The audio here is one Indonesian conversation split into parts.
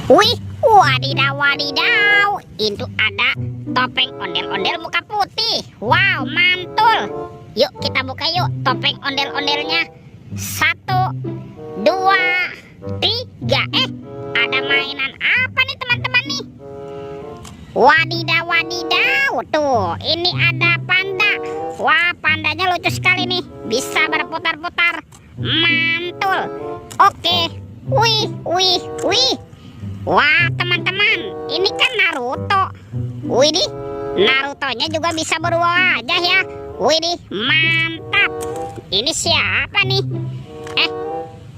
Wih, wadidaw wadidaw. Itu ada topeng ondel-ondel muka putih. Wow, mantul. Yuk kita buka yuk topeng ondel-ondelnya. 1, 2, 3. Ada mainan apa nih teman-teman nih? Wadidaw wadidaw. Tuh, ini ada panda. Wah, pandanya lucu sekali nih. Bisa berputar-putar. Mantul. Oke. Wih, wih, wih. Wah, teman-teman, ini kan Naruto. Widih, Narutonya juga bisa berubah wajah ya. Widih, mantap. Ini siapa nih?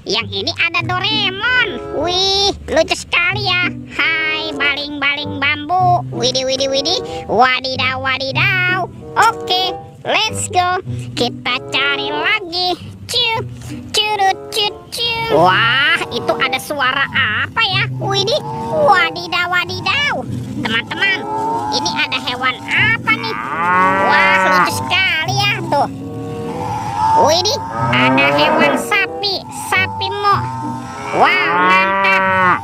Yang ini ada Doraemon. Wih, lucu sekali ya. Hai, baling-baling bambu. Widih, widih, widih. Wadidaw, wadidaw. Oke, let's go. Kita cari lagi. Cu, curut, cucu. Wah, itu ada suara apa ya? Widih, wadidaw, wadidaw. Teman-teman, ini ada hewan apa nih? Wah, lucu sekali ya. Tuh. Widih, ada hewan sapi. Sapi mo. Wow, mantap.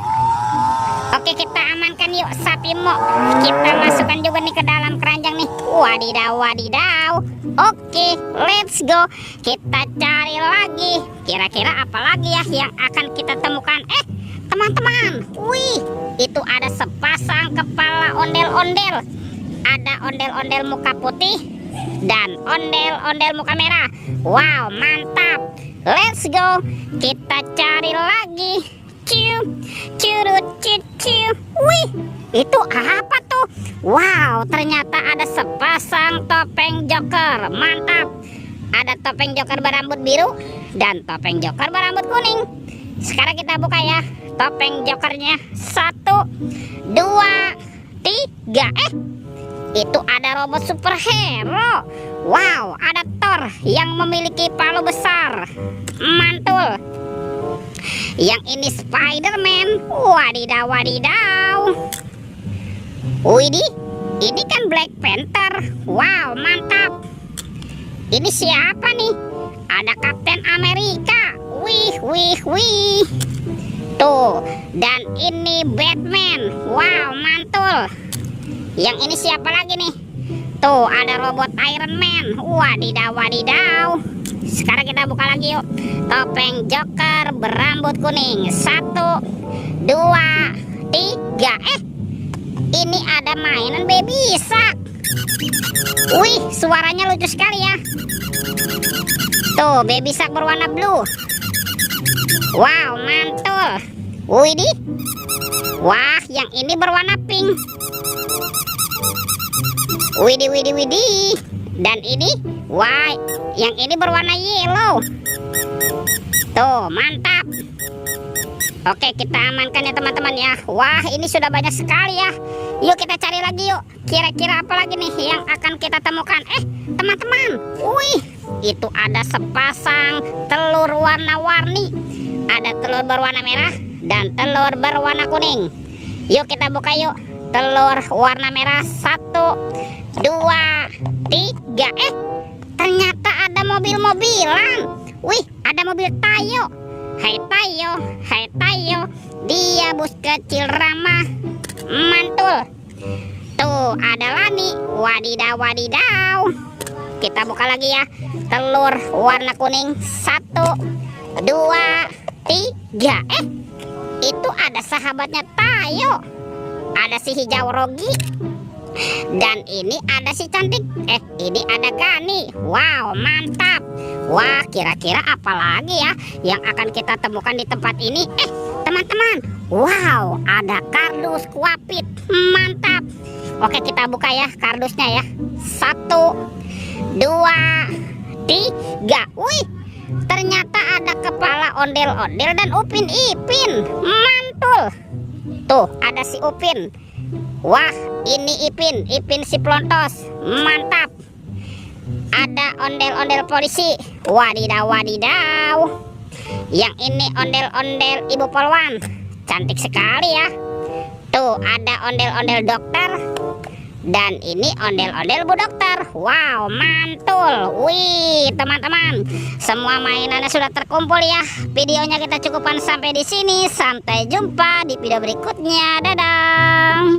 Oke, kita amankan yuk sapi mo. Kita masukkan juga nih ke dalam keranjang nih. Wadidaw, wadidaw. Oke, let's go. Kita cari lagi. Kira-kira apa lagi ya yang akan kita temukan? Teman-teman, wih, itu ada sepasang kepala ondel-ondel. Ada ondel-ondel muka putih dan ondel-ondel muka merah. Wow, mantap. Let's go. Kita cari lagi. Ciu, curut, ciu. Wih, itu apa tuh? Wow, ternyata ada sepasang topeng Joker. Mantap. Ada topeng Joker berambut biru dan topeng Joker berambut kuning. Sekarang kita buka ya topeng Jokernya. 1, 2, 3. Itu ada robot superhero. Wow, ada Thor yang memiliki palu besar. Mantul. Yang ini Spider-Man. Wadidaw, wadidaw. Widih, ini kan Black Panther. Wow, mantap. Ini siapa nih? Ada Kapten Amerika. Wih, wih, wih. Tuh, dan ini Batman. Wow, mantul. Yang ini siapa lagi nih? Tuh, ada robot Iron Man. Wadidaw, wadidaw. Sekarang kita buka lagi yuk topeng Joker berambut kuning. 1, 2, 3. Ini ada mainan Baby Shark. Wih, suaranya lucu sekali ya. Tuh, Baby Shark berwarna blue. Wow, mantul. Widih. Wah, yang ini berwarna pink. Widih, widih, widih. Dan ini, wah, yang ini berwarna yellow. Tuh, mantap. Oke, kita amankan ya teman-teman ya. Wah, ini sudah banyak sekali ya. Yuk kita cari lagi yuk. Kira-kira apa lagi nih yang akan kita temukan? Teman-teman, wih, itu ada sepasang telur warna-warni. Ada telur berwarna merah dan telur berwarna kuning. Yuk kita buka yuk. Telur warna merah. 1, 2, 3. Ternyata ada mobil-mobilan. Wih, ada mobil Tayo. Hai Tayo, hai Tayo. Dia bus kecil ramah. Mantul. Tuh, ada Lani. Wadidaw, wadidaw. Kita buka lagi ya. Telur warna kuning. 1, 2, 3. Itu ada sahabatnya Tayo. Ada si hijau Rogi. Dan ini ada si cantik. Ini ada Gani. Wow, mantap. Wah, kira-kira apa lagi ya yang akan kita temukan di tempat ini? Teman-teman, wow, ada kardus Kuapit. Mantap. Oke, kita buka ya kardusnya ya. 1, 2, 3. Wih, ternyata ada kepala ondel-ondel dan Upin Ipin. Mantul. Tuh, ada si Upin. Wah, ini Ipin si Plontos. Mantap. Ada ondel-ondel polisi. Wadidaw, wadidaw. Yang ini ondel-ondel Ibu Polwan. Cantik sekali ya. Tuh, ada ondel-ondel dokter. Dan ini ondel-ondel Bu Dokter. Wow, mantul. Wih, teman-teman, semua mainannya sudah terkumpul ya. Videonya kita cukupkan sampai di sini. Sampai jumpa di video berikutnya. Dadah.